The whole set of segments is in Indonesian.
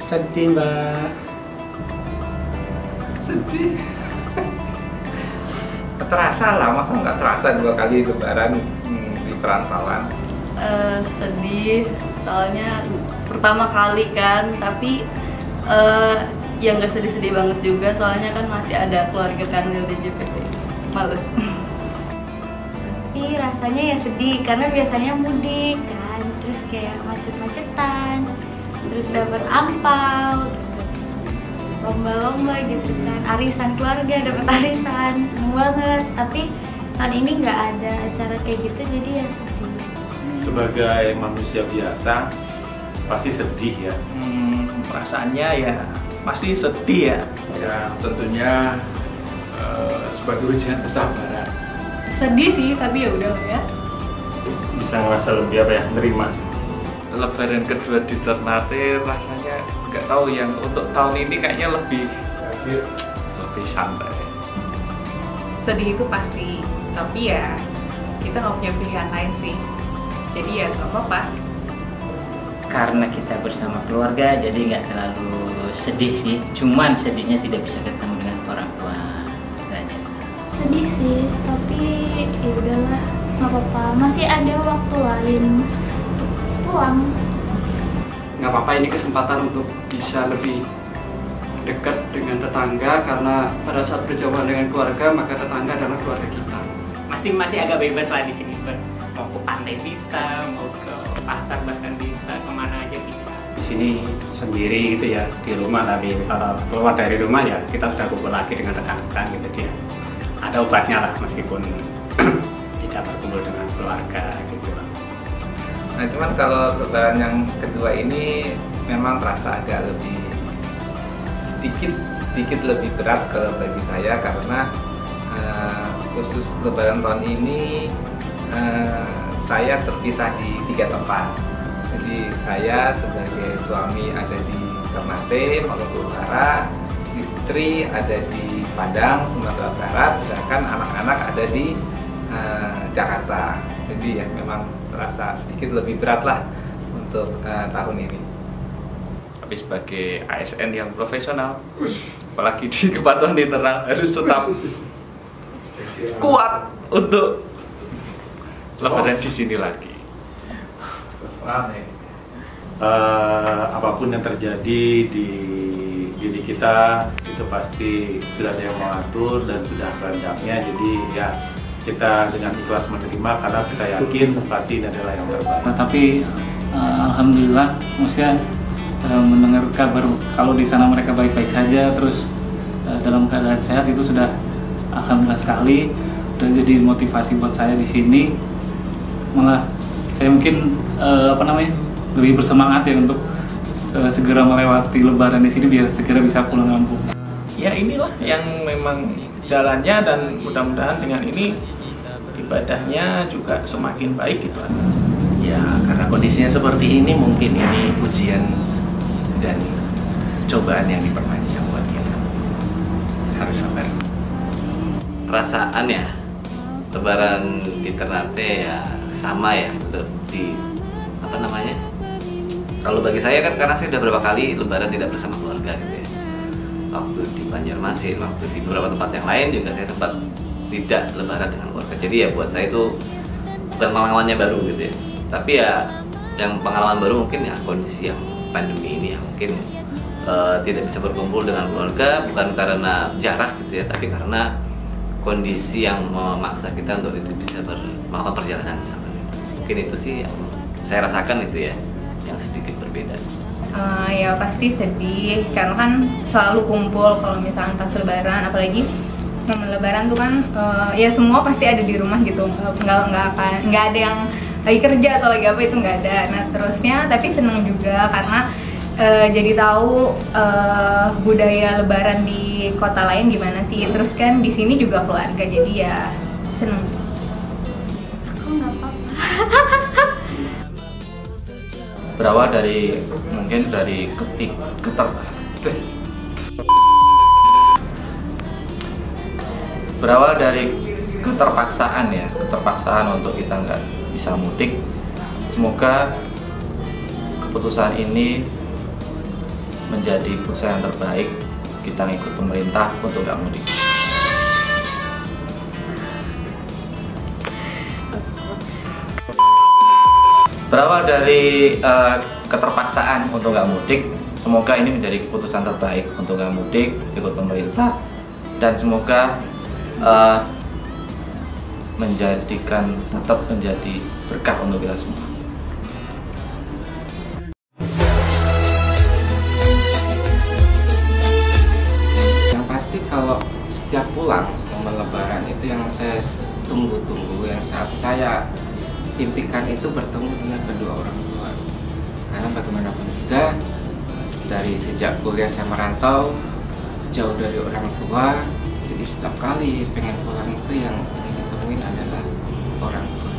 Sedih, Mbak. Sedih. Terasa lah, masa nggak terasa 2 kali lebaran di perantauan? Sedih, soalnya pertama kali kan, tapi ya nggak sedih-sedih banget juga, soalnya kan masih ada keluarga kan di JPT Malut. Tapi rasanya ya sedih, karena biasanya mudik kan, terus kayak macet-macetan, terus dapat angpau, lomba-lomba gitu kan, arisan keluarga, dapat arisan, seneng banget. Tapi tahun ini nggak ada acara kayak gitu, jadi ya sedih. Sebagai manusia biasa pasti sedih ya. Perasaannya ya pasti sedih ya. Ya tentunya sebagai ujian kesabaran. Sedih sih, tapi ya udah ya. Bisa ngerasa lebih apa ya, nerima sih. Lebaran kedua di Ternate rasanya nggak tahu, yang untuk tahun ini kayaknya lebih santai. Sedih itu pasti, tapi ya kita nggak punya pilihan lain sih. Jadi ya nggak apa-apa. Karena kita bersama keluarga, jadi nggak terlalu sedih sih. Cuman sedihnya tidak bisa ketemu dengan orang tua. Itu aja. Sedih sih, tapi ya udahlah, nggak apa-apa. Masih ada waktu lain untuk pulang. Nggak apa-apa, ini kesempatan untuk bisa lebih dekat dengan tetangga, karena pada saat berjauhan dengan keluarga maka tetangga adalah keluarga kita. Masih agak bebas lah di sini, mau ke pantai bisa, mau ke pasar bahkan bisa, kemana aja bisa. Di sini sendiri gitu ya, di rumah, tapi kalau keluar dari rumah ya kita sudah kumpul lagi dengan rekan-rekan gitu dia. Ada obatnya lah meskipun tidak berkumpul dengan keluarga gitu. Nah cuman kalau lebaran yang kedua ini memang terasa agak lebih sedikit lebih berat kalau bagi saya, karena khusus lebaran tahun ini saya terpisah di 3 tempat. Jadi saya sebagai suami ada di Ternate, Maluku Utara, istri ada di Padang, Sumatera Barat, sedangkan anak-anak ada di Jakarta. Jadi ya memang terasa sedikit lebih berat lah untuk tahun ini. Tapi sebagai ASN yang profesional, apalagi di kepatuhan internal, harus tetap kuat untuk lebaran di sini lagi. Apapun yang terjadi di diri kita itu pasti sudah ada yang mengatur dan sudah kehendaknya. Jadi ya kita dengan ikhlas menerima, karena kita yakin pasti ini adalah yang terbaik. Nah, tapi alhamdulillah, maksudnya mendengar kabar kalau di sana mereka baik-baik saja, terus dalam keadaan sehat, itu sudah alhamdulillah sekali. Udah jadi motivasi buat saya di sini. Malah saya mungkin lebih bersemangat ya untuk segera melewati lebaran di sini biar segera bisa pulang kampung. Ya inilah yang memang jalannya, dan mudah-mudahan dengan ini ibadahnya juga semakin baik gitu. Ya karena kondisinya seperti ini, mungkin ini ujian dan cobaan yang diperpanjang buat kita. Harus sabar. Perasaan ya, lebaran di Ternate ya sama ya, di kalau bagi saya kan, karena saya udah berapa kali lebaran tidak bersama keluarga gitu ya. Waktu di Banjarmasin, waktu di beberapa tempat yang lain juga saya sempat tidak lebaran dengan keluarga. Jadi ya buat saya itu bukan pengalamannya baru gitu ya. Tapi ya yang pengalaman baru mungkin ya kondisi yang pandemi ini ya, mungkin tidak bisa berkumpul dengan keluarga, bukan karena jarak gitu ya, tapi karena kondisi yang memaksa kita untuk itu bisa melakukan perjalanan misalkan. Mungkin itu sih yang saya rasakan itu ya, yang sedikit berbeda. Ya pasti sedih, karena kan selalu kumpul kalau misalnya pas lebaran, apalagi momen lebaran tuh kan ya semua pasti ada di rumah gitu, nggak ada yang lagi kerja atau lagi apa, itu nggak ada. Nah terusnya tapi seneng juga karena jadi tahu budaya lebaran di kota lain gimana sih, terus kan di sini juga keluarga, jadi ya seneng. Aku nggak apa-apa. Berawal dari berawal dari keterpaksaan ya, keterpaksaan untuk kita nggak bisa mudik. Semoga keputusan ini menjadi keputusan yang terbaik kita ngikut pemerintah untuk nggak mudik. Berawal dari keterpaksaan untuk nggak mudik, semoga ini menjadi keputusan terbaik untuk nggak mudik, ikut pemerintah, dan semoga tetap menjadi berkah untuk kita semua. Yang pasti kalau setiap pulang momen Lebaran itu yang saya tunggu-tunggu, yang saat saya impikan itu bertemu dengan kedua orang tua. Karena bagaimanapun juga dari sejak kuliah saya merantau jauh dari orang tua, jadi setiap kali pengen pulang itu yang ingin temuin adalah orang tua.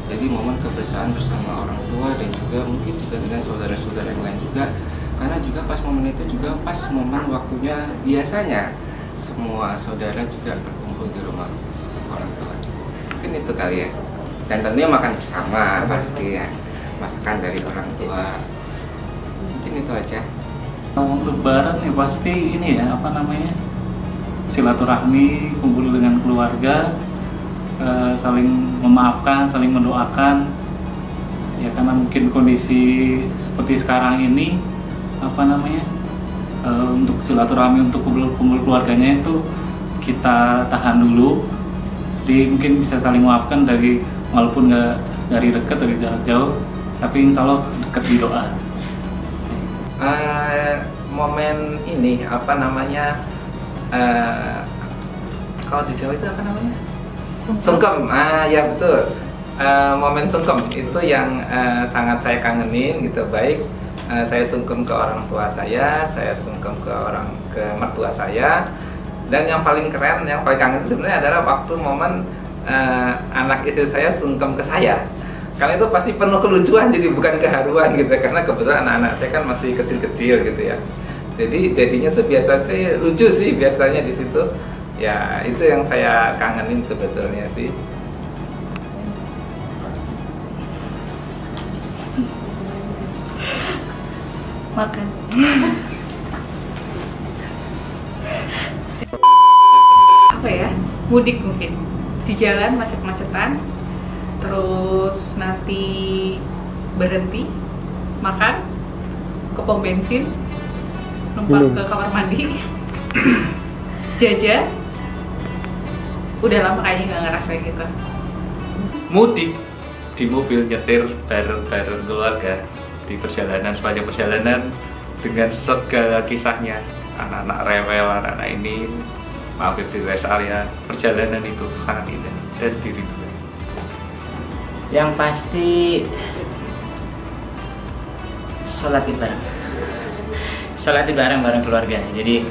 Jadi momen kebersamaan bersama orang tua dan juga mungkin juga dengan saudara-saudara yang lain juga, karena juga pas momen itu juga pas momen waktunya biasanya semua saudara juga berkumpul di rumah orang tua. Mungkin itu kali ya. Dan tentunya makan bersama pasti ya, masakan dari orang tua. Mungkin itu aja. Lebaran ya pasti ini ya, silaturahmi, kumpul dengan keluarga, saling memaafkan, saling mendoakan ya, karena mungkin kondisi seperti sekarang ini untuk silaturahmi, untuk kumpul keluarganya itu kita tahan dulu, mungkin bisa saling memaafkan walaupun nggak dari dekat, dari jarak jauh, tapi insya Allah dekat di doa. Momen ini kalau di Jawa itu apa namanya? Sungkem. Ya betul. Momen sungkem itu yang sangat saya kangenin gitu. Baik saya sungkem ke orang tua saya sungkem ke mertua saya, dan yang paling keren, yang paling kangen itu sebenarnya adalah waktu momen anak istri saya sungkem ke saya. Karena itu pasti penuh kelucuan, jadi bukan keharuan gitu, karena kebetulan anak-anak saya kan masih kecil-kecil gitu ya. Jadi jadinya biasa sih lucu sih biasanya di situ. Ya itu yang saya kangenin sebetulnya sih. Makan. Apa ya? Mudik mungkin. Di jalan macet-macetan, terus nanti berhenti makan ke pom bensin, numpang ke kamar mandi, jajan. Udah lama kayaknya nggak ngerasain gitu. Mudik di mobil, nyetir bareng keluarga di perjalanan, sepanjang perjalanan dengan segala kisahnya, anak-anak rewel, anak-anak ini mampir di rest area. Perjalanan itu sangat indah dan dirindukan. Yang pasti sholat id bareng keluarga. Jadi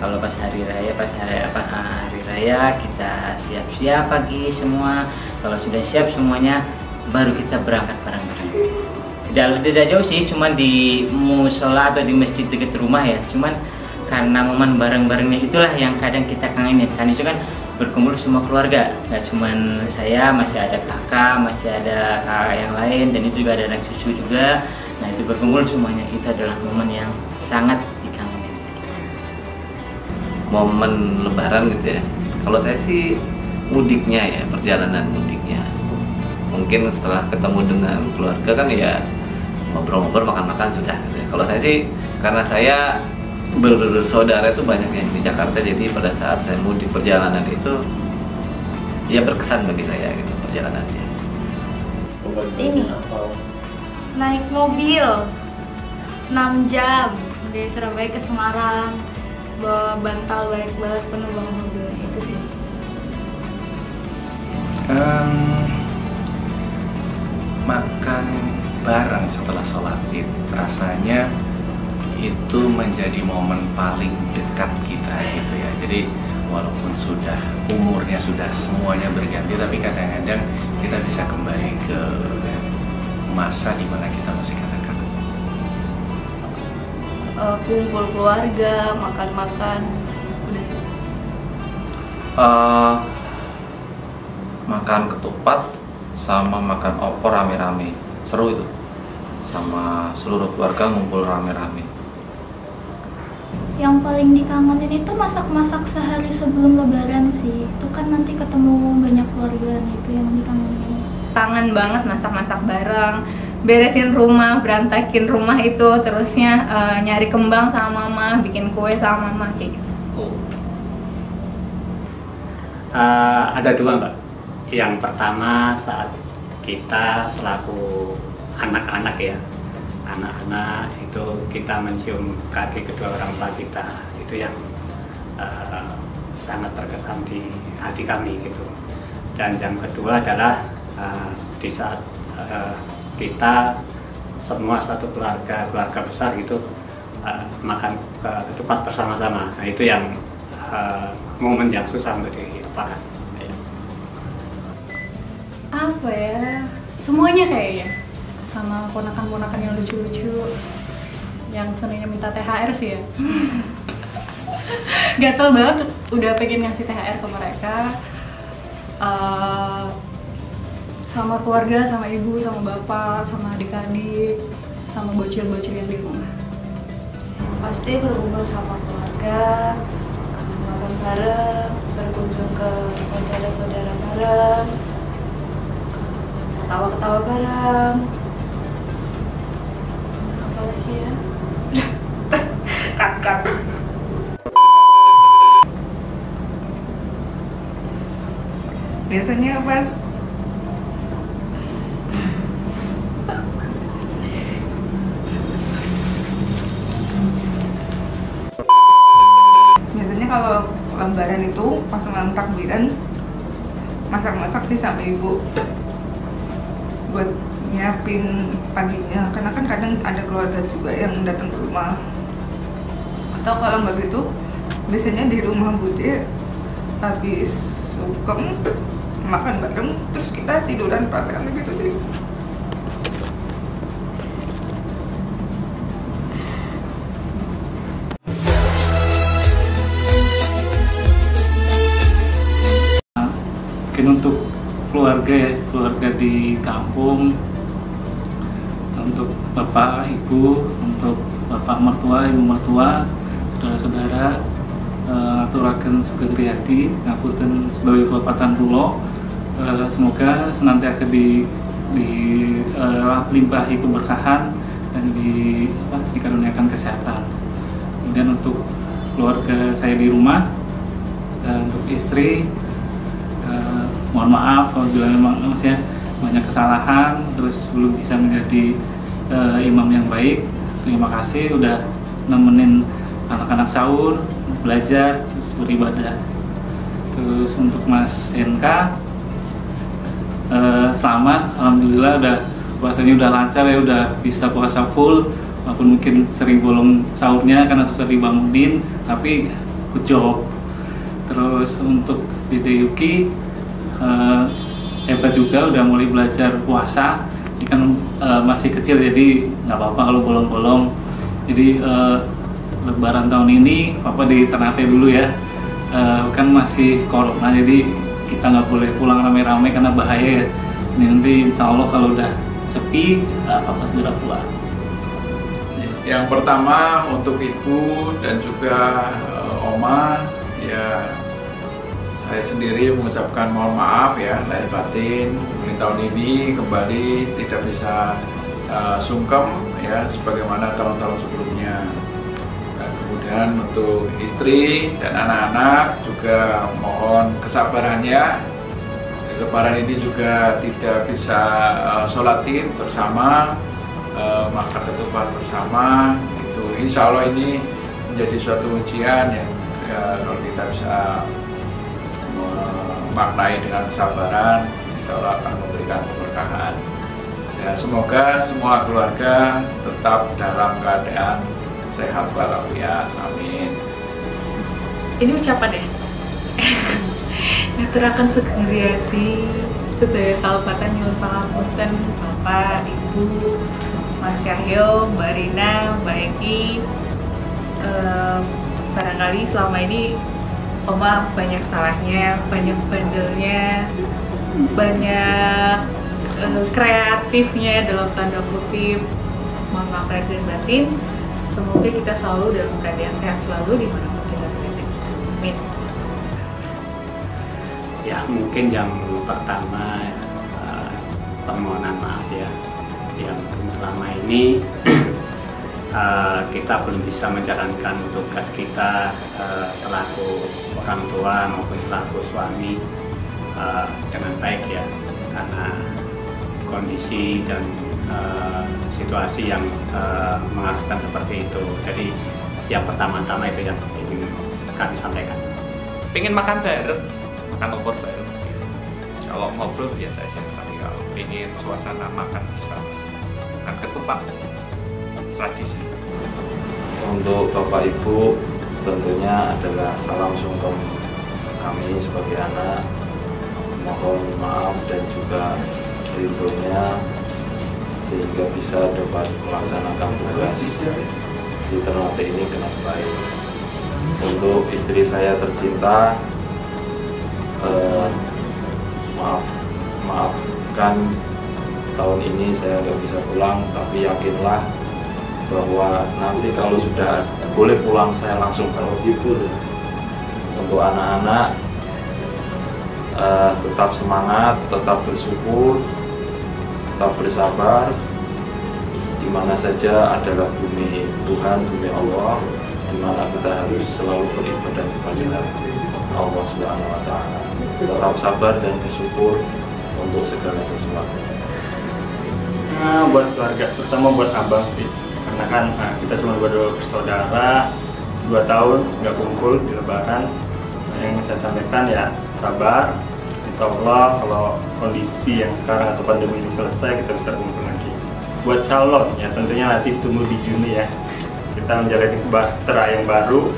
kalau pas hari raya kita siap-siap pagi semua. Kalau sudah siap semuanya, baru kita berangkat bareng-bareng. Tidak jauh sih, cuman di musola atau di masjid dekat rumah ya. Cuman karena momen bareng-barengnya itulah yang kadang kita kangenin. Kan itu kan berkumpul semua keluarga, nggak cuman saya, masih ada kakak yang lain, dan itu juga ada anak cucu juga. Nah itu berkumpul semuanya, itu adalah momen yang sangat dikangenin. Momen Lebaran gitu ya. Kalau saya sih mudiknya ya, perjalanan mudiknya. Mungkin setelah ketemu dengan keluarga kan ya ngobrol-ngobrol, makan-makan sudah gitu ya. Kalau saya sih, karena saya bersaudara itu banyaknya di Jakarta, jadi pada saat saya mudik perjalanan itu ya berkesan bagi saya gitu perjalanannya. Ini naik mobil 6 jam dari Surabaya ke Semarang, bawa bantal banyak banget, penuh banget mobilnya, itu sih. Makan bareng setelah sholat id rasanya itu menjadi momen paling dekat kita gitu ya. Jadi walaupun sudah umurnya sudah semuanya berganti, tapi kadang-kadang kita bisa kembali ke masa dimana kita masih kanak-kanak. Kumpul keluarga, makan-makan, udah sih. Makan ketupat sama makan opor rame-rame, seru itu. Sama seluruh keluarga ngumpul rame-rame. Yang paling dikangenin itu masak-masak sehari sebelum lebaran sih. Itu kan nanti ketemu banyak keluarga, itu yang dikangenin. Kangen banget masak-masak bareng, beresin rumah, berantakin rumah itu, terusnya nyari kembang sama mama, bikin kue sama mama kayak gitu. Ada dua Mbak. Yang pertama saat kita selaku anak-anak ya, anak-anak itu kita mencium kaki kedua orang tua kita, itu yang sangat terkesan di hati kami gitu. Dan yang kedua adalah di saat kita semua satu keluarga besar gitu makan ketupat bersama-sama. Nah itu yang momen yang susah untuk dilupakan. Apa ya? Semuanya kayaknya. Sama ponakan-ponakan yang lucu-lucu, yang senangnya minta THR sih ya. Gatel banget, udah pengen ngasih THR ke mereka. Sama keluarga, sama ibu, sama bapak, sama adik-adik, sama bocil-bocil yang di rumah. Pasti berkumpul sama keluarga, makan bareng, berkunjung ke saudara-saudara bareng, ketawa-ketawa bareng. Apa lagi ya? Kakak. Biasanya pas kalau lebaran itu pas malam takbiran masak-masak sih sama ibu buat nyiapin paginya, karena kan kadang ada keluarga juga yang datang ke rumah. Atau kalau nggak gitu biasanya di rumah Bude habis sungkem makan bareng terus kita tiduran rame-rame gitu sih. Untuk keluarga di kampung, untuk bapak ibu, untuk bapak mertua, ibu mertua, saudara-saudara, aturaken sugeng riyadi ngapunten sebagai Kabupaten Pulo, semoga senantiasa dilimpahi keberkahan dan dikaruniakan kesehatan. Kemudian untuk keluarga saya di rumah, untuk istri, mohon maaf apabila memang maksudnya banyak kesalahan, terus belum bisa menjadi imam yang baik. Terima kasih udah nemenin anak-anak sahur, belajar, terus beribadah. Terus untuk Mas NK, selamat, alhamdulillah udah puasanya udah lancar ya, udah bisa puasa full, walaupun mungkin sering bolong sahurnya karena susah dibangunin, tapi good job. Terus untuk Dede Yuki, hebat juga udah mulai belajar puasa. Ini kan masih kecil jadi nggak apa-apa kalau bolong-bolong. Jadi lebaran tahun ini Papa di Ternate dulu ya, kan masih corona jadi kita nggak boleh pulang rame-rame karena bahaya ya. Ini nanti insya Allah kalau udah sepi Papa segera pulang. Yang pertama untuk ibu dan juga oma, ya saya sendiri mengucapkan mohon maaf ya lahir batin, mungkin tahun ini kembali tidak bisa sungkem ya sebagaimana tahun-tahun sebelumnya. Dan kemudian untuk istri dan anak-anak juga mohon kesabarannya. Di Lebaran ini juga tidak bisa sholat id bersama, makan ketupat bersama. Itu insya Allah ini menjadi suatu ujian ya, kalau kita bisa maknai dengan kesabaran, insya Allah akan memberikan keberkahan. Ya, semoga semua keluarga tetap dalam keadaan sehat walafiat. Amin. Ini ucapan ya? Ngaturaken sugeng riyadi sedaya kalepatan nyuwun pangapunten Bapak, Ibu, Mas Cahyo, Mbak Rina, Mbak Eki. Barangkali selama ini Oma banyak salahnya, banyak bandelnya, banyak kreatifnya dalam tanda kutip. Mohon maaf lahir dan batin. Semoga kita selalu dalam keadaan sehat selalu dimanapun kita berada. Amin. Ya, mungkin yang pertama permohonan maaf ya, yang selama ini kita belum bisa menjalankan tugas kita selaku orang tua maupun selaku suami dengan baik ya, karena kondisi dan situasi yang mengharuskan seperti itu. Jadi yang pertama-tama itu yang ingin kami sampaikan. Pengen makan bareng, makan opor bareng. Kalau ngobrol biasa aja, tapi kalau pengen suasana makan bersama, makan ketupat, tradisi. Untuk Bapak Ibu tentunya adalah salam sungkem kami sebagai anak. Mohon maaf dan juga ridhonya sehingga bisa dapat melaksanakan tugas di Ternate ini dengan baik. Untuk istri saya tercinta, maafkan tahun ini saya nggak bisa pulang, tapi yakinlah bahwa nanti kalau sudah boleh pulang saya langsung berhibur. Untuk anak-anak, tetap semangat, tetap bersyukur, tetap bersabar. Di mana saja adalah bumi Tuhan, bumi Allah, di mana kita harus selalu beribadah kepada Allah Subhanahu wa Ta'ala. Tetap sabar dan bersyukur untuk segala sesuatu. Nah, buat keluarga, terutama buat abang sih, karena kan kita cuma berdua bersaudara, 2 tahun nggak kumpul di Lebaran. Yang saya sampaikan ya sabar. Insya Allah kalau kondisi yang sekarang atau pandemi ini selesai kita bisa kumpul lagi. Buat calon ya tentunya nanti tunggu di Juni ya, kita menjalani bahtera yang baru.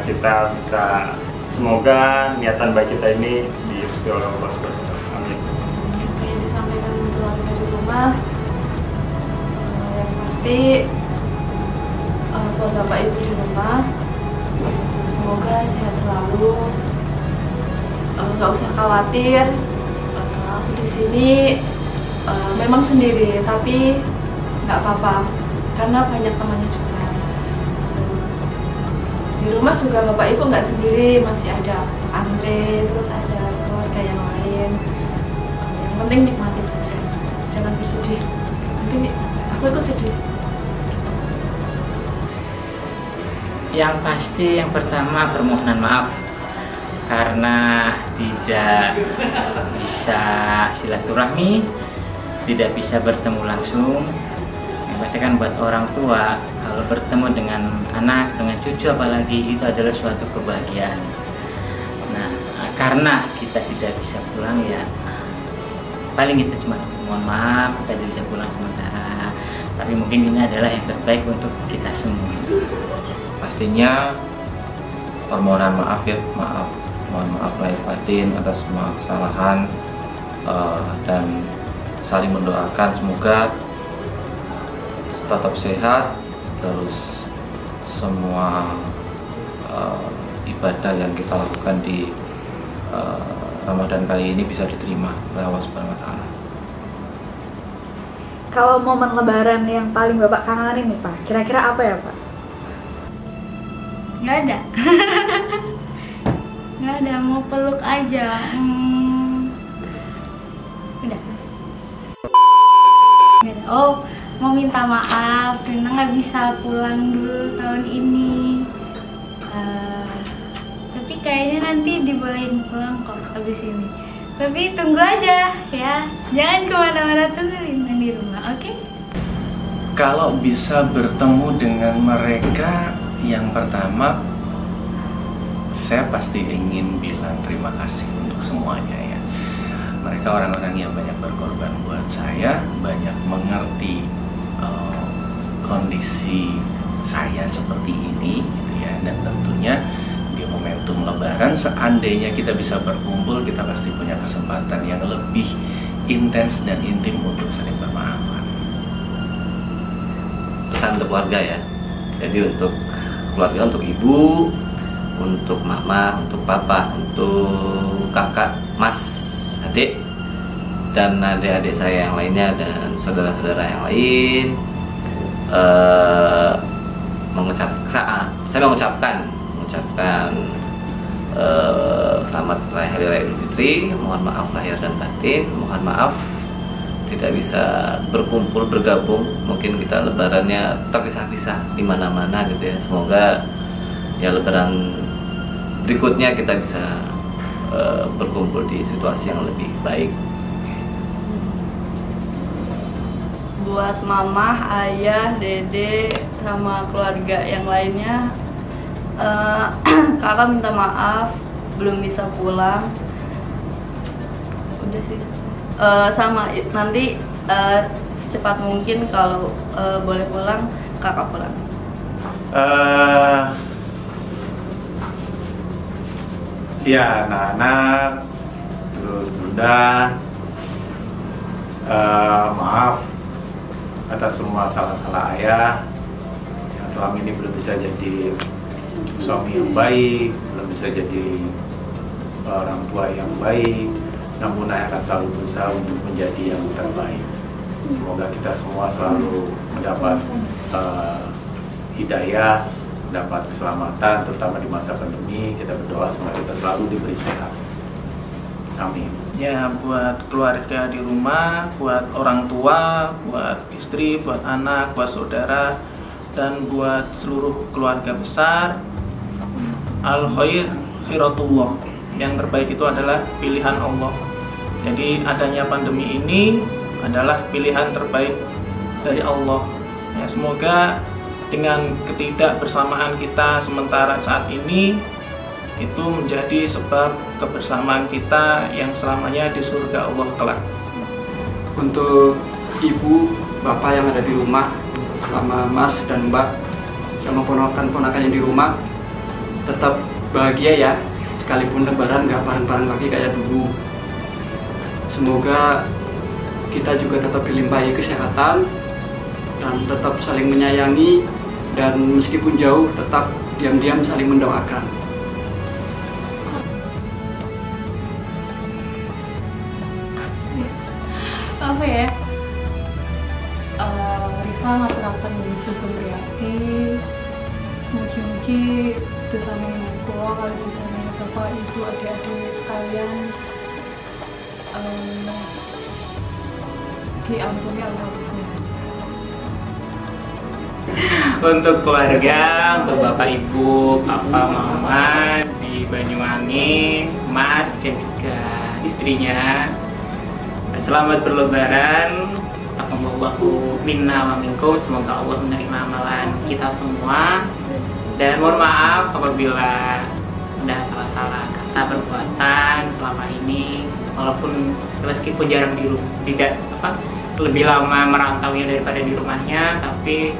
Kita bisa, semoga niatan baik kita ini direstui oleh Allah Subhanahu wa Ta'ala. Amin. Yang disampaikan keluarga di rumah, yang pasti buat Bapak Ibu di rumah, semoga sehat selalu, nggak usah khawatir. Aku di sini memang sendiri, tapi nggak apa-apa karena banyak temannya juga. Di rumah juga Bapak Ibu nggak sendiri, masih ada Andre, terus ada keluarga yang lain. Yang penting nikmati saja, jangan bersedih. Nanti aku ikut sedih. Yang pasti yang pertama permohonan maaf karena tidak bisa silaturahmi, tidak bisa bertemu langsung. Yang pasti kan buat orang tua kalau bertemu dengan anak, dengan cucu apalagi, itu adalah suatu kebahagiaan. Nah, karena kita tidak bisa pulang ya paling kita cuma mohon maaf, kita tidak bisa pulang sementara, tapi mungkin ini adalah yang terbaik untuk kita semua. Pastinya permohonan maaf ya, mohon maaf lahir batin atas semua kesalahan, dan saling mendoakan semoga tetap sehat, terus semua ibadah yang kita lakukan di Ramadan kali ini bisa diterima oleh Allah Subhanahu wa Ta'ala. Kalau momen Lebaran yang paling Bapak kangenin nih Pak, kira-kira apa ya Pak? Nggak ada. Nggak ada, mau peluk aja. Udah. Nggak ada. Oh, mau minta maaf karena nggak bisa pulang dulu tahun ini. Tapi kayaknya nanti dibolehin pulang kok habis ini. Tapi tunggu aja ya, jangan kemana-mana, tungguin di rumah, oke? Kalau bisa bertemu dengan mereka, yang pertama saya pasti ingin bilang terima kasih untuk semuanya ya. Mereka orang-orang yang banyak berkorban buat saya, banyak mengerti kondisi saya seperti ini gitu ya. Dan tentunya di momentum Lebaran, seandainya kita bisa berkumpul, kita pasti punya kesempatan yang lebih intens dan intim untuk saling bermaafan. Pesan untuk keluarga ya, jadi untuk keluarga, untuk ibu, untuk mama, untuk papa, untuk kakak, mas, adik, dan adik-adik saya yang lainnya dan saudara-saudara yang lain. mengucapkan selamat Hari Raya Idul Fitri. Mohon maaf lahir dan batin, mohon maaf tidak bisa berkumpul bergabung, mungkin kita lebarannya terpisah-pisah di mana-mana gitu ya. Semoga ya lebaran berikutnya kita bisa berkumpul di situasi yang lebih baik. Buat mama, ayah, dede, sama keluarga yang lainnya, kakak minta maaf belum bisa pulang. Udah sih. Sama nanti secepat mungkin kalau boleh pulang, kakak pulang. Ya, anak-anak, terus bunda, maaf atas semua salah-salah ayah yang selama ini belum bisa jadi suami yang baik, belum bisa jadi orang tua yang baik, namun ayah akan selalu berusaha untuk menjadi yang terbaik. Semoga kita semua selalu mendapat hidayah, mendapat keselamatan, terutama di masa pandemi. Kita berdoa semoga kita selalu diberi sehat. Amin. Ya, buat keluarga di rumah, buat orang tua, buat istri, buat anak, buat saudara, dan buat seluruh keluarga besar, al khair khiratullah. Yang terbaik itu adalah pilihan Allah. Jadi adanya pandemi ini adalah pilihan terbaik dari Allah. Ya, semoga dengan ketidakbersamaan kita sementara saat ini itu menjadi sebab kebersamaan kita yang selamanya di surga Allah kelak. Untuk ibu, bapak yang ada di rumah, sama mas dan mbak, sama ponakan-ponakan yang di rumah, tetap bahagia ya, sekalipun lebaran nggak bareng-bareng lagi kayak dulu. Semoga kita juga tetap dilimpahi kesehatan dan tetap saling menyayangi, dan meskipun jauh tetap diam-diam saling mendoakan. Apa ya, Rifa ngaturakan syukur prihatin, mugi-mugi dosane kula kali dosane bapak ibu adik-adik sekalian diampuni Allah Subhanahu. Untuk keluarga, untuk bapak ibu, papa, mama di Banyuwangi, mas dan juga istrinya, selamat berlebaran. Taqabbalallahu minna wa minkum. Semoga Allah menerima amalan kita semua. Dan mohon maaf apabila ada salah-salah kata perbuatan selama ini. Walaupun meskipun jarang tidak lebih lama merantaunya daripada di rumahnya, tapi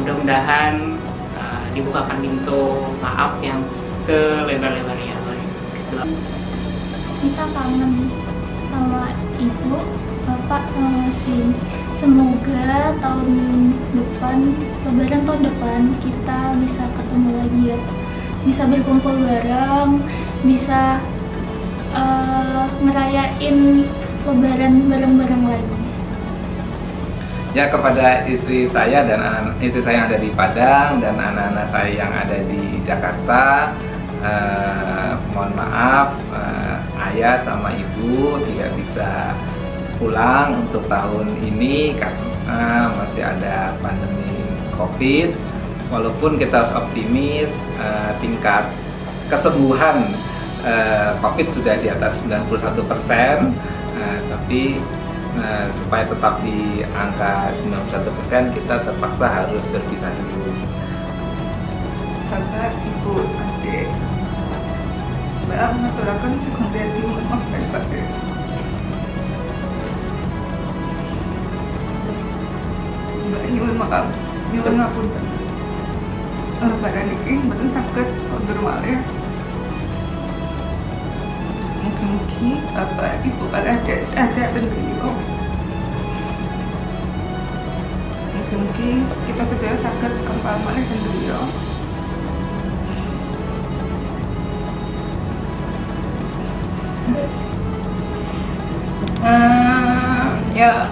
mudah-mudahan dibukakan pintu maaf yang selebar-lebarnya. Kita kangen sama ibu, bapak, sama Mas Vin. Semoga tahun depan, lebaran tahun depan kita bisa ketemu lagi ya, bisa berkumpul bareng, bisa ngerayain lebaran bareng-bareng lagi. Ya, kepada istri saya dan istri saya yang ada di Padang dan anak-anak saya yang ada di Jakarta, mohon maaf, ayah sama ibu tidak bisa pulang untuk tahun ini karena masih ada pandemi COVID. Walaupun kita harus optimis, tingkat kesembuhan COVID sudah di atas 91%, tapi supaya tetap di angka 91%, kita terpaksa harus berpisah dulu. Bapak, ibu, adik, Mbak ngaturakan sekon berarti maaf dari Bapak. Mbak nyuwun maaf, nyuwun ngapunten. Badan iki mboten saged kondur malih. Mugi-mugi Bapak, Ibu, adik saja ten mriku. Mugi-mugi kita sedaya saged kempal malih ten mriku. Ya,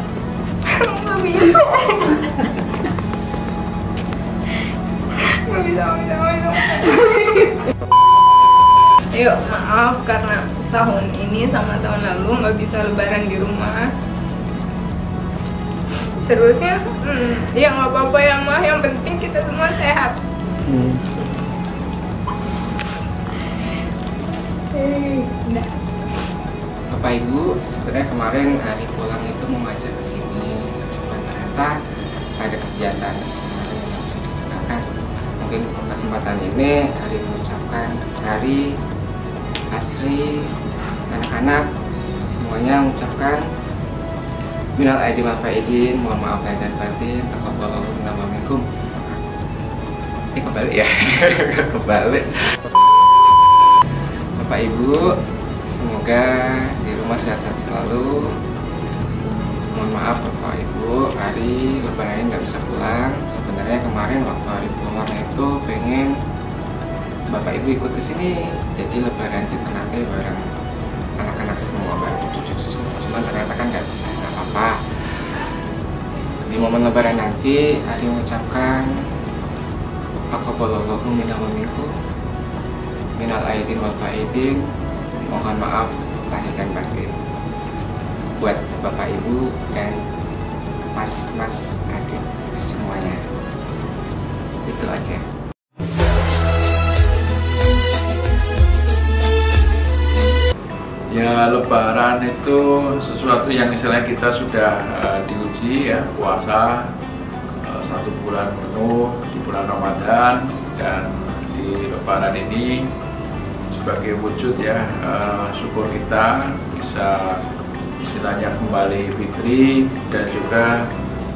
Yuk, maaf karena tahun ini sama tahun lalu nggak bisa lebaran di rumah. Terusnya, ya nggak apa-apa ya mah, yang penting kita semua sehat. Udah. Bapak Ibu, sebenarnya kemarin hari pulang itu mau ngajak ke sini, cuma ternyata ada kegiatan di sini yang bisa digunakan. Mungkin kesempatan ini hari mengucapkan hari Asri, anak-anak semuanya mengucapkan minal aidin wal faizin, mohon maaf lahir dan batin, taqabbalallahu minna wa minkum. Kembali ya. Kembali. Bapak Ibu, semoga di rumah sehat-sehat selalu. Mohon maaf Bapak Ibu, hari lebaran ini nggak bisa pulang. Sebenarnya kemarin waktu hari pulang itu pengen Bapak Ibu ikut ke sini, jadi lebaran di Ternate bareng anak-anak semua, bareng cucu-cucu semua. Cuman ternyata kan nggak bisa, nggak apa-apa. Di momen lebaran nanti, Ari mengucapkan taqabbalallahu minna wa minkum, minal aidin wal faizin, mohon maaf lahir dan batin buat Bapak Ibu dan mas-mas adik semuanya. Itu aja. Ya, lebaran itu sesuatu yang istilahnya kita sudah diuji ya, puasa 1 bulan penuh di bulan Ramadan, dan di lebaran ini sebagai wujud ya syukur kita bisa istilahnya kembali fitri, dan juga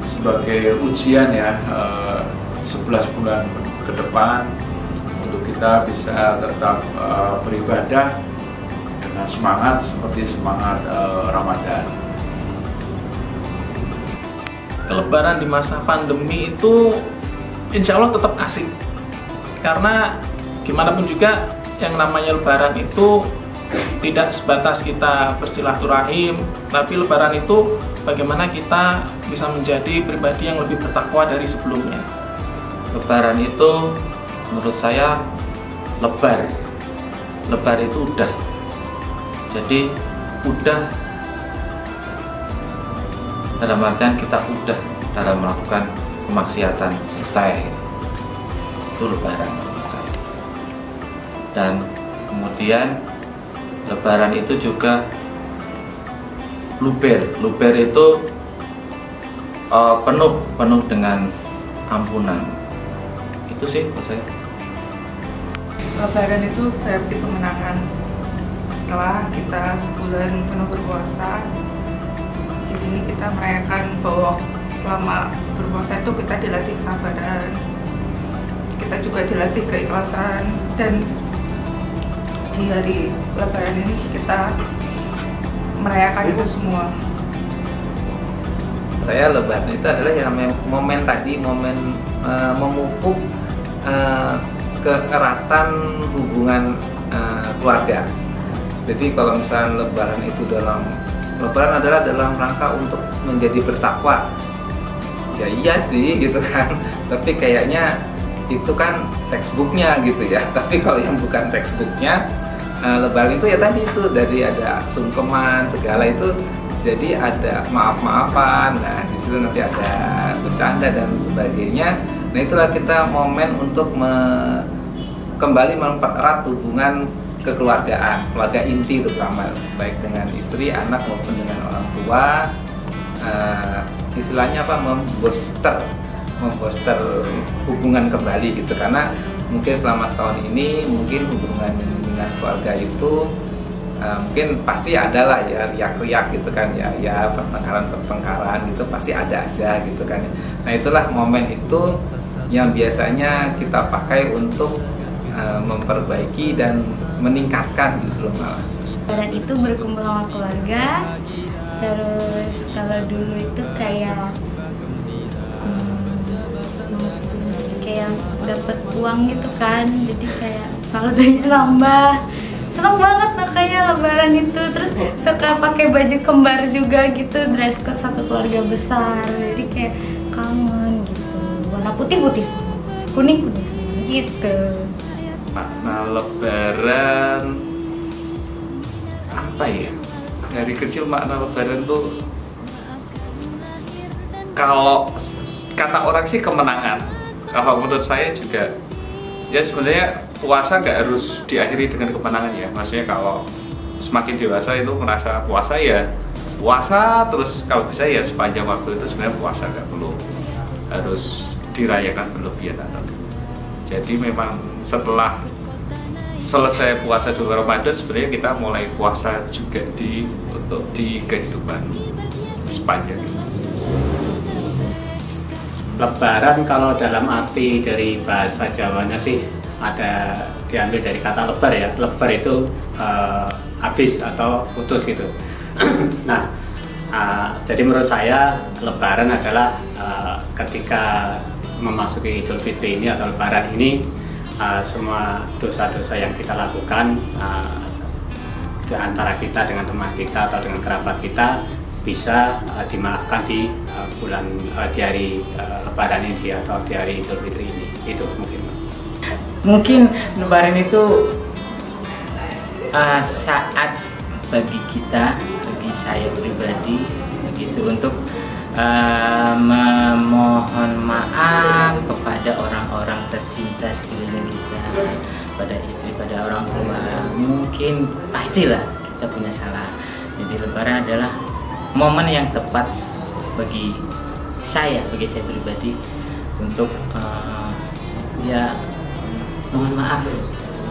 sebagai ujian ya 11 bulan ke depan untuk kita bisa tetap beribadah dengan semangat seperti semangat Ramadan. Lebaran di masa pandemi itu insya Allah tetap asik, karena gimana pun juga yang namanya lebaran itu tidak sebatas kita bersilaturahim, tapi lebaran itu bagaimana kita bisa menjadi pribadi yang lebih bertakwa dari sebelumnya. Lebaran itu menurut saya lebar itu udah, jadi udah dalam artian kita udah dalam melakukan kemaksiatan, selesai, itu lebaran menurut saya. Dan kemudian lebaran itu juga luber itu penuh dengan ampunan. Itu sih menurut saya. Lebaran itu berarti kemenangan. Setelah kita sebulan penuh berpuasa, di sini kita merayakan bahwa selama berpuasa itu kita dilatih kesabaran, kita juga dilatih keikhlasan, dan di hari lebaran ini kita merayakan itu semua. Saya lebaran itu adalah yang momen tadi, momen memupuk keeratan hubungan keluarga. Jadi kalau misalnya lebaran itu lebaran adalah dalam rangka untuk menjadi bertakwa. Ya iya sih gitu kan. Tapi kayaknya itu kan textbooknya gitu ya. Tapi kalau yang bukan textbooknya, lebaran itu ya tadi itu dari ada sungkeman segala itu, jadi ada maaf-maafan. Nah di situ nanti ada bercanda dan sebagainya. Nah itulah kita momen untuk kembali mempererat hubungan kekeluargaan, keluarga inti terutama, baik dengan istri, anak maupun dengan orang tua. Istilahnya apa, memboster hubungan kembali gitu, karena mungkin selama setahun ini mungkin hubungan dengan keluarga itu mungkin pasti ada lah ya riak-riak gitu kan ya pertengkaran gitu pasti ada aja gitu kan. Nah itulah momen itu yang biasanya kita pakai untuk memperbaiki dan meningkatkan justru malah. Lebaran itu berkumpul sama keluarga, terus kalau dulu itu kayak dapat uang gitu kan, jadi kayak saldonya nambah. Seneng banget makanya lebaran itu, terus suka pakai baju kembar juga gitu, dress code satu keluarga besar, jadi kayak kangen gitu. Warna putih semua, kuning semua gitu. Makna lebaran apa ya? Dari kecil makna lebaran tuh kalau kata orang sih kemenangan. Kalau menurut saya juga ya sebenarnya puasa nggak harus diakhiri dengan kemenangan ya. Maksudnya kalau semakin dewasa itu merasa puasa ya puasa terus, kalau bisa ya sepanjang waktu itu sebenarnya puasa, nggak perlu harus dirayakan berlebihan atau. Jadi memang setelah selesai puasa di Ramadan sebenarnya kita mulai puasa juga untuk di kehidupan sepanjang itu. Lebaran kalau dalam arti dari bahasa Jawanya sih ada diambil dari kata lebar ya. Lebar itu habis atau putus gitu. Nah, jadi menurut saya Lebaran adalah ketika memasuki Idul Fitri ini atau Lebaran ini, semua dosa-dosa yang kita lakukan di antara kita dengan teman kita atau dengan kerabat kita bisa dimaafkan di bulan di hari Lebaran ini atau di hari Idul Fitri ini. Itu mungkin Lebaran itu saat bagi kita, bagi saya pribadi begitu, untuk memohon maaf kepada orang-orang tercinta sekeliling kita, pada istri, pada orang tua. Mungkin pastilah kita punya salah. Jadi Lebaran adalah momen yang tepat bagi saya pribadi untuk ya mohon maaf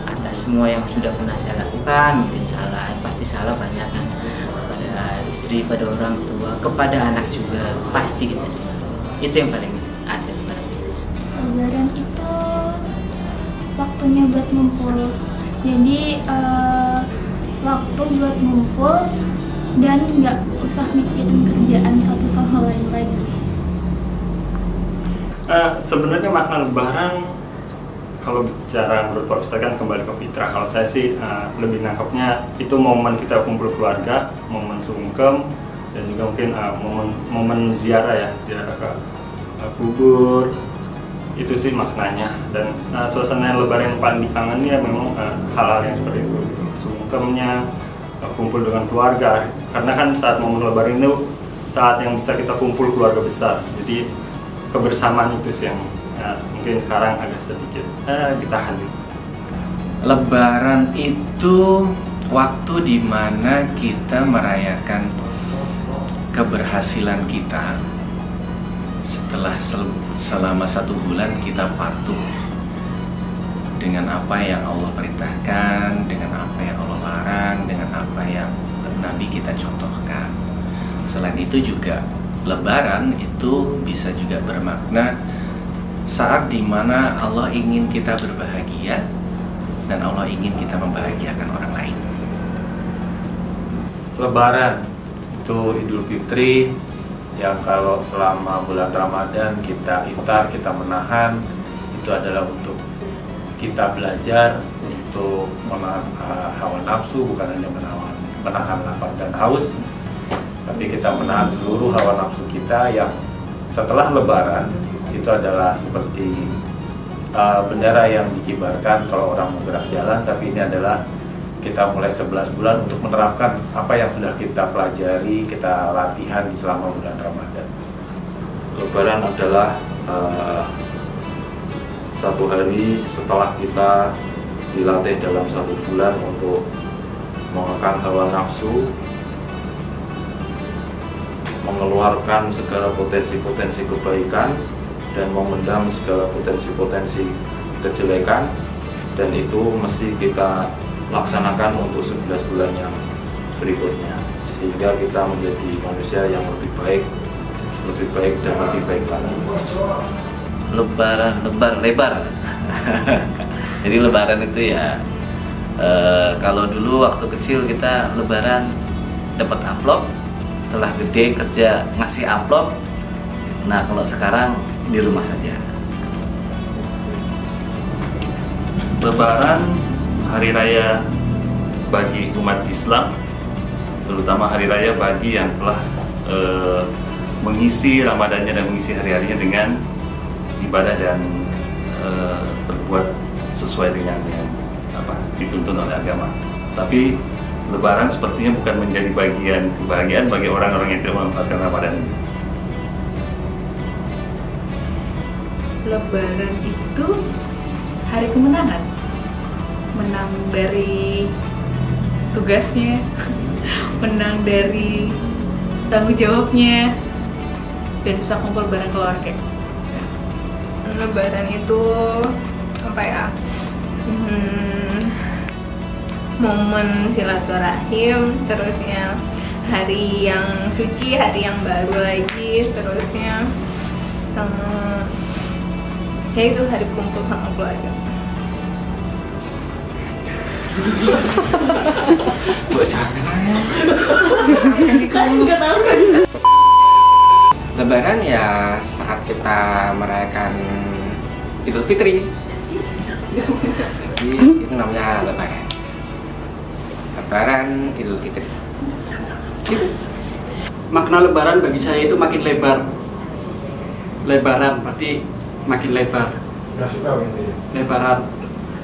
atas semua yang sudah pernah saya lakukan. Mungkin salah, pasti salah banyak kan, kepada istri, pada orang tua, kepada anak juga, pasti kita semua. Itu yang paling ada pada saya. Lebaran itu waktunya buat ngumpul. Jadi waktu buat ngumpul dan nggak usah mikirin kerjaan satu sama lain lagi. Sebenarnya makna Lebaran kalau bicara menurut Pak Ustadz kan kembali ke fitrah. Kalau saya sih lebih nangkapnya itu momen kita kumpul keluarga, momen sungkem, dan juga mungkin momen ziarah ya, ziarah ke kubur. Itu sih maknanya. Dan suasana Lebaran yang paling dikangeni ya memang hal-hal yang seperti itu, gitu. Sungkemnya, kumpul dengan keluarga. Karena kan saat momen Lebaran itu saat yang bisa kita kumpul keluarga besar. Jadi kebersamaan itu sih yang mungkin sekarang agak sedikit ditahan. Lebaran itu waktu dimana kita merayakan keberhasilan kita setelah selama 1 bulan kita patuh dengan apa yang Allah perintahkan, dengan apa yang Allah larang, dengan apa yang Nabi kita contohkan. Selain itu juga Lebaran itu bisa juga bermakna saat dimana Allah ingin kita berbahagia dan Allah ingin kita membahagiakan orang lain. Lebaran itu Idul Fitri yang kalau selama bulan Ramadan kita iftar, kita menahan, itu adalah untuk kita belajar untuk menahan hawa nafsu, bukan hanya menahan lapar dan haus, tapi kita menahan seluruh hawa nafsu kita yang setelah Lebaran itu adalah seperti bendera yang dikibarkan kalau orang mau gerak jalan, tapi ini adalah kita mulai 11 bulan untuk menerapkan apa yang sudah kita pelajari, kita latihan di selama bulan Ramadan. Lebaran adalah 1 hari setelah kita dilatih dalam 1 bulan untuk mengekang hawa nafsu, mengeluarkan segala potensi-potensi kebaikan dan memendam segala potensi-potensi kejelekan, dan itu mesti kita laksanakan untuk 11 bulan yang berikutnya sehingga kita menjadi manusia yang lebih baik dan lebih baik lagi. Lebar. Jadi Lebaran itu ya kalau dulu waktu kecil kita Lebaran dapat amplop, setelah gede kerja ngasih amplop. Nah kalau sekarang di rumah saja. Lebaran hari raya bagi umat Islam, terutama hari raya bagi yang telah mengisi Ramadannya dan mengisi hari-harinya dengan ibadah dan berbuat sesuai dengan yang dituntun oleh agama. Tapi Lebaran sepertinya bukan menjadi bagian kebahagiaan bagi orang-orang yang tidak memanfaatkan Ramadan ini. Lebaran itu hari kemenangan, menang dari tugasnya, menang dari tanggung jawabnya, dan bisa kumpul bareng keluarga. Lebaran itu apa ya, momen silaturahim, terusnya hari yang suci, hari yang baru lagi, terusnya sama ya itu hari kumpul sama keluarga. Lebaran ya saat kita merayakan Idul Fitri. Jadi itu namanya Lebaran. Lebaran Idul Fitri. Makna Lebaran bagi saya itu makin lebar. Lebaran berarti makin lebar. Lebaran.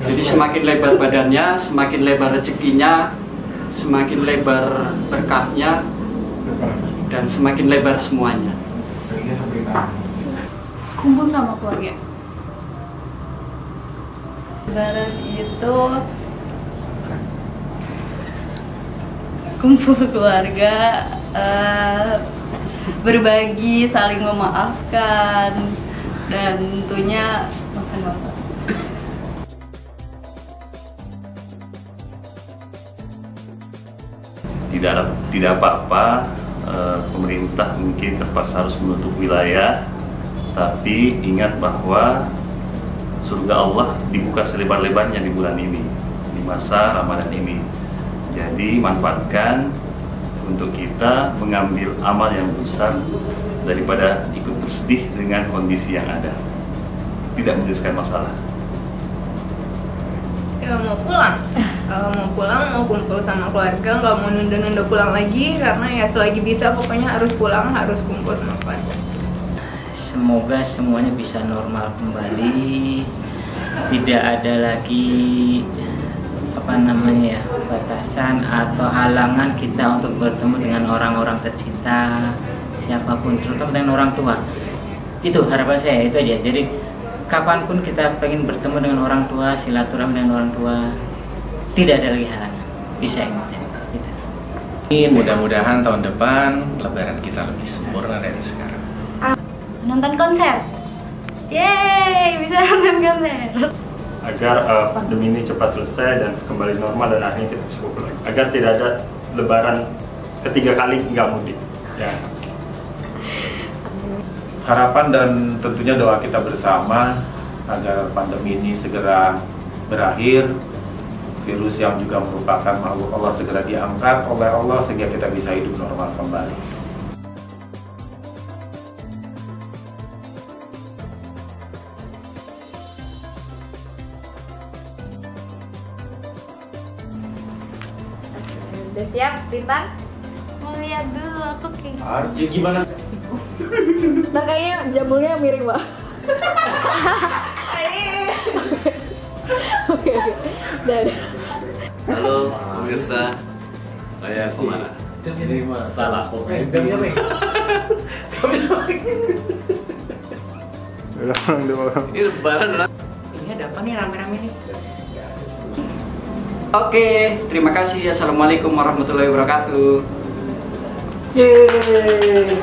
Jadi semakin lebar badannya, semakin lebar rezekinya, semakin lebar berkahnya, dan semakin lebar semuanya. Kumpul sama keluarga. Lebaran itu kumpul keluarga, berbagi, saling memaafkan, dan tentunya makan-makan. Tidak apa-apa, pemerintah mungkin terpaksa harus menutup wilayah, tapi ingat bahwa surga Allah dibuka selebar-lebarnya di bulan ini, di masa Ramadan ini. Jadi manfaatkan untuk kita mengambil amal yang besar daripada ikut bersedih dengan kondisi yang ada. Tidak menyelesaikan masalah. Ya, mau pulang, mau kumpul sama keluarga, nggak mau nunda-nunda pulang lagi, karena ya selagi bisa pokoknya harus pulang, harus kumpul sama keluarga. Semoga semuanya bisa normal kembali, tidak ada lagi batasan atau halangan kita untuk bertemu dengan orang-orang tercinta, siapapun, terutama dengan orang tua. Itu harapan saya, itu aja. Jadi kapanpun kita pengen bertemu dengan orang tua, silaturahmi dengan orang tua, tidak ada lagi halangan, bisa ingat gitu. Mudah-mudahan tahun depan Lebaran kita lebih sempurna dari sekarang. Nonton konser. Yeay, bisa nonton konser. Agar pandemi ini cepat selesai dan kembali normal dan akhirnya kita bisa kumpul lagi. Agar tidak ada Lebaran ketiga kali nggak mudik. Ya. Harapan dan tentunya doa kita bersama agar pandemi ini segera berakhir, virus yang juga merupakan makhluk Allah segera diangkat oleh Allah sehingga kita bisa hidup normal kembali. Udah siap, Titan? Mau lihat dulu aku kayak Ya gimana? Nah kayaknya jamurnya mirip, Pak. Oke. Dadah. Halo pemirsa, saya Komara. Salah Ini Lebaran. Ini ada apa nih rame-rame nih? Oke, terima kasih. Assalamualaikum warahmatullahi wabarakatuh. Yeay.